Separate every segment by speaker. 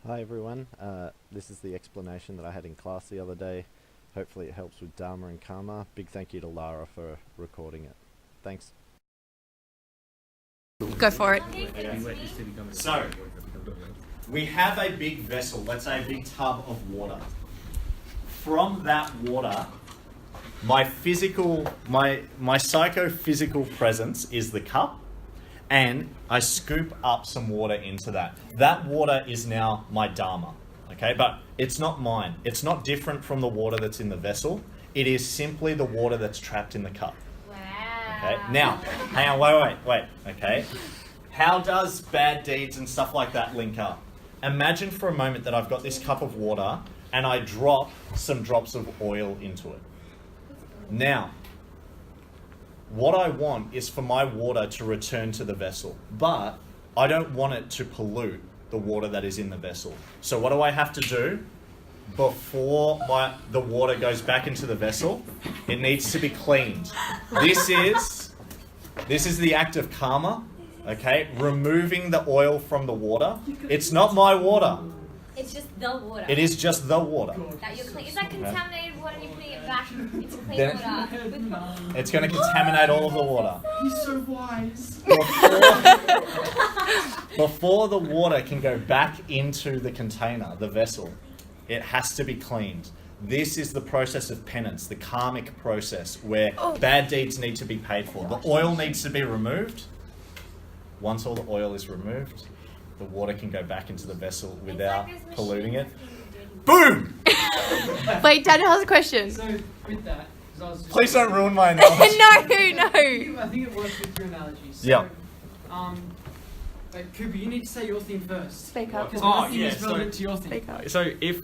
Speaker 1: Hi everyone, this is the explanation that I had in class the other day. Hopefully it helps with Dharma and Karma. Big thank you to Lara for recording it. Thanks.
Speaker 2: Go for it.
Speaker 3: So, we have a big vessel, let's say a big tub of water. From that water, my psychophysical presence is the cup, and I scoop up some water into that. That water is now my Dharma, okay? But it's not mine. It's not different from the water that's in the vessel. It is simply the water that's trapped in the cup.
Speaker 4: Wow.
Speaker 3: Okay, now, hang on, wait, okay? How does bad deeds and stuff like that link up? Imagine for a moment that I've got this cup of water and I drop some drops of oil into it. Now, what I want is for my water to return to the vessel, but I don't want it to pollute the water that is in the vessel. So what do I have to do? Before the water goes back into the vessel, it needs to be cleaned. This is the act of karma, okay? Removing the oil from the water. It's not my water.
Speaker 4: It's just the water.
Speaker 3: It is just the water.
Speaker 4: That you're clean. Is that contaminated water and you're putting it back into clean
Speaker 3: Then-
Speaker 4: water?
Speaker 3: It's going to contaminate all of the water.
Speaker 5: He's so wise.
Speaker 3: Before the water can go back into the container, the vessel, it has to be cleaned. This is the process of penance, the karmic process, where bad deeds need to be paid for. The oil needs to be removed. Once all the oil is removed, the water can go back into the vessel without polluting it. Boom!
Speaker 2: Wait, Daniel has a question.
Speaker 5: So with that, 'cause I was just
Speaker 3: Please don't ruin my analogy.
Speaker 2: No.
Speaker 5: I think it works with your analogy. So,
Speaker 3: Yeah.
Speaker 5: Cooper, you need to say your thing first.
Speaker 2: Speak up.
Speaker 5: Because
Speaker 6: Oh,
Speaker 5: my thing
Speaker 6: yeah,
Speaker 5: is relevant to your thing.
Speaker 2: Speak up.
Speaker 6: So if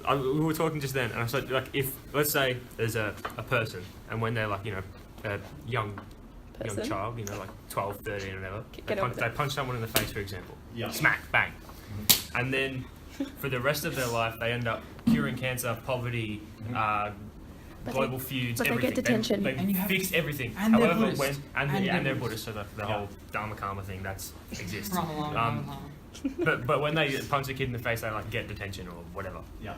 Speaker 6: we were talking just then, and I said like if let's say there's a person, and when they're like a young
Speaker 2: Person?
Speaker 6: child, like 12, 13 or whatever,
Speaker 2: Get over
Speaker 6: they
Speaker 2: that.
Speaker 6: punch someone in the face, for example.
Speaker 3: Yeah.
Speaker 6: Smack, bang, and then for the rest of their life they end up curing cancer, poverty, global feuds,
Speaker 2: but they
Speaker 6: everything.
Speaker 2: get detention.
Speaker 6: They
Speaker 5: And you have-
Speaker 6: fix everything.
Speaker 5: and they're
Speaker 6: However,
Speaker 5: Buddhist.
Speaker 6: and
Speaker 5: And
Speaker 6: they're
Speaker 5: they're
Speaker 6: Buddhist, so the whole Dharma Karma thing that's exists. But when they punch a kid in the face, they like get detention or whatever.
Speaker 3: Yeah.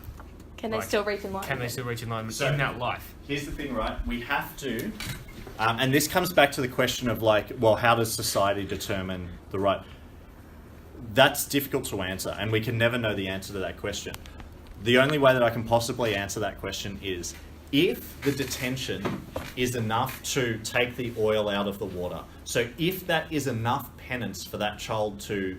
Speaker 2: Can they
Speaker 6: Like,
Speaker 2: still reach enlightenment?
Speaker 6: Can they still reach enlightenment
Speaker 3: So-
Speaker 6: in that life?
Speaker 3: Here's the thing, right? We have to, and this comes back to the question of how does society determine the right? That's difficult to answer, and we can never know the answer to that question. The only way that I can possibly answer that question is if the detention is enough to take the oil out of the water. So if that is enough penance for that child to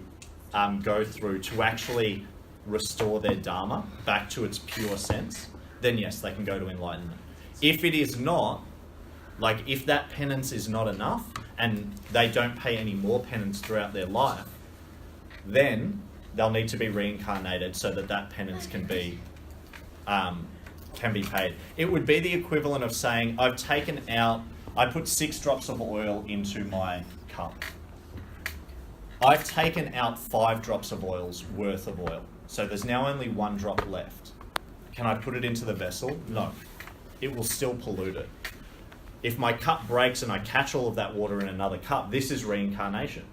Speaker 3: go through to actually restore their Dharma back to its pure sense, then yes, they can go to enlightenment. If it is not, if that penance is not enough and they don't pay any more penance throughout their life, then they'll need to be reincarnated so that penance can be paid. It would be the equivalent of saying, I put 6 drops of oil into my cup. I've taken out 5 drops of oil's worth of oil. So there's now only 1 drop left. Can I put it into the vessel? No. It will still pollute it. If my cup breaks and I catch all of that water in another cup, this is reincarnation.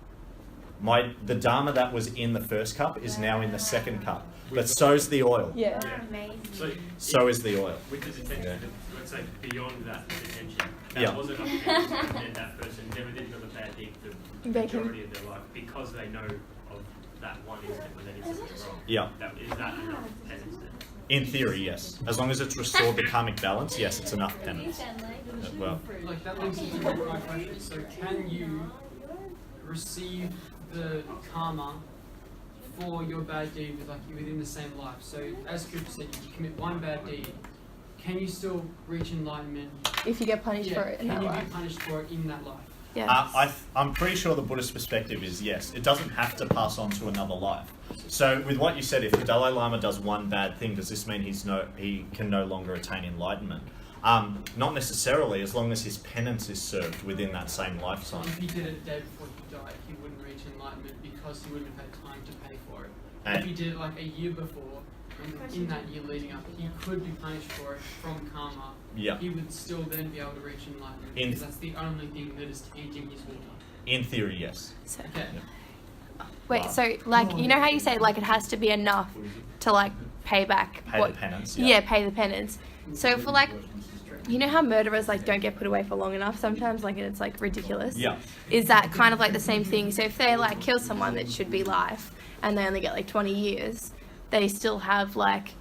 Speaker 3: The Dharma that was in the first cup is now in the second cup. But so's the oil.
Speaker 2: Yeah.
Speaker 4: Amazing.
Speaker 3: So is the oil.
Speaker 6: With the detention, let's say beyond that detention, that
Speaker 3: Yeah.
Speaker 6: wasn't enough detention, and that person never did another bad deed for the majority of their life because they know of that one instant when they did something wrong.
Speaker 3: Yeah.
Speaker 6: Is that enough penance then?
Speaker 3: In theory, yes. As long as it's restored the karmic balance, yes, it's enough penance. Well,
Speaker 5: That links into my question. So can you receive the karma for your bad deed within the same life? So as Cooper said, you commit one bad deed. Can you still reach enlightenment?
Speaker 2: If you get punished for it in that
Speaker 5: Can you
Speaker 2: life.
Speaker 5: be punished for it in that life?
Speaker 2: Yes.
Speaker 3: I'm pretty sure the Buddhist perspective is yes. It doesn't have to pass on to another life. So with what you said, if the Dalai Lama does one bad thing, does this mean he can no longer attain enlightenment? Not necessarily, as long as his penance is served within that same lifetime.
Speaker 5: If he did it the day before he died, he wouldn't reach enlightenment because he wouldn't have had time to pay for it.
Speaker 3: And-
Speaker 5: If he did it a year before, and in that year leading up, he could be punished for it from karma.
Speaker 3: Yeah.
Speaker 5: He would still then be able to reach enlightenment because that's the only thing that is tainting his water.
Speaker 3: In theory, yes.
Speaker 2: So,
Speaker 5: Okay.
Speaker 2: Wait,
Speaker 3: Right.
Speaker 2: so like you know how you say like it has to be enough to like pay back
Speaker 3: Pay the penance, yeah.
Speaker 2: Yeah, pay the penance. So for like, you know how murderers like don't get put away for long enough sometimes, like, and it's like ridiculous.
Speaker 3: Yeah.
Speaker 2: Is that kind of like the same thing? So if they like kill someone that should be life and they only get like 20 years, they still have like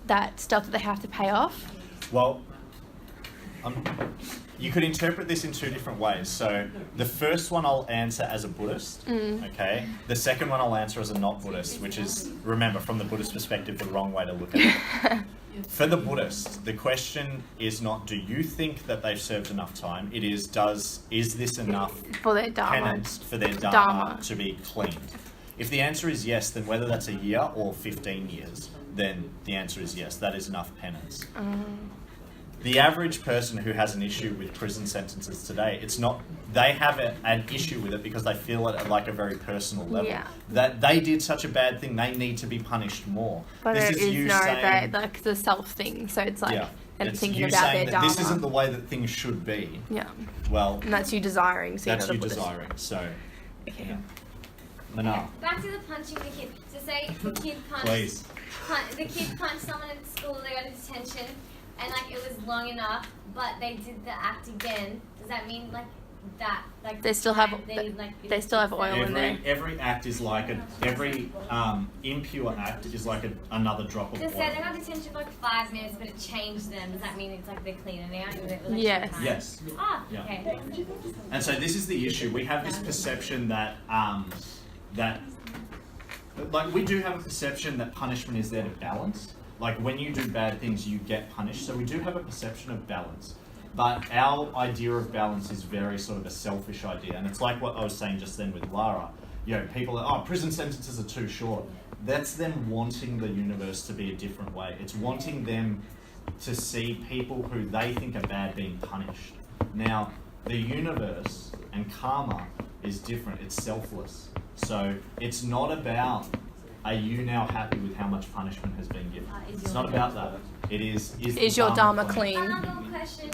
Speaker 2: that stuff that they have to pay off.
Speaker 3: Well, you could interpret this in two different ways. So the first one I'll answer as a Buddhist, okay? The second one I'll answer as a not Buddhist, which is, remember, from the Buddhist perspective, the wrong way to look at it. For the Buddhist, the question is not, do you think that they've served enough time? It is, is this enough
Speaker 2: For their Dharma.
Speaker 3: penance for their Dharma,
Speaker 2: Dharma.
Speaker 3: to be cleaned? If the answer is yes, then whether that's a year or 15 years, then the answer is yes, that is enough penance. The average person who has an issue with prison sentences today, it's not, they have an issue with it because they feel it at like a very personal level.
Speaker 2: Yeah.
Speaker 3: That they did such a bad thing, they need to be punished more.
Speaker 2: But
Speaker 3: this
Speaker 2: it
Speaker 3: is
Speaker 2: is
Speaker 3: you
Speaker 2: no,
Speaker 3: saying,
Speaker 2: like the self thing. So it's like,
Speaker 3: yeah,
Speaker 2: and
Speaker 3: it's
Speaker 2: thinking
Speaker 3: you
Speaker 2: about
Speaker 3: saying
Speaker 2: their
Speaker 3: that
Speaker 2: Dharma.
Speaker 3: this isn't the way that things should be.
Speaker 2: Yeah.
Speaker 3: Well,
Speaker 2: And that's you desiring. So
Speaker 3: that's
Speaker 2: you're
Speaker 3: you
Speaker 2: not a Buddhist.
Speaker 3: desiring. So,
Speaker 2: Okay.
Speaker 3: yeah. Manal,
Speaker 4: Back to the punching the kid. So say the kid punched.
Speaker 3: please.
Speaker 4: The kid punched someone at school. They got a detention, and like it was long enough, but they did the act again. Does that mean like that? Like
Speaker 2: They still have-
Speaker 4: they
Speaker 2: still have oil in there.
Speaker 3: Every act is like every impure act is like another drop of
Speaker 4: Just
Speaker 3: oil.
Speaker 4: say they got detention for like 5 minutes, but it changed them. Does that mean it's like they're cleaner now? Or it was, like,
Speaker 2: Yes.
Speaker 4: time?
Speaker 3: Yes.
Speaker 4: Ah,
Speaker 3: Yeah.
Speaker 4: okay.
Speaker 3: And so this is the issue. We have this perception that like we do have a perception that punishment is there to balance. Like when you do bad things, you get punished. So we do have a perception of balance. But our idea of balance is very sort of a selfish idea. And it's like what I was saying just then with Lara. You know, people are, prison sentences are too short. That's them wanting the universe to be a different way. It's wanting them to see people who they think are bad being punished. Now, the universe and karma is different. It's selfless. So it's not about, are you now happy with how much punishment has been given? It's not about that. It is
Speaker 2: Is your Dharma
Speaker 3: clean?
Speaker 2: clean?
Speaker 4: Another question.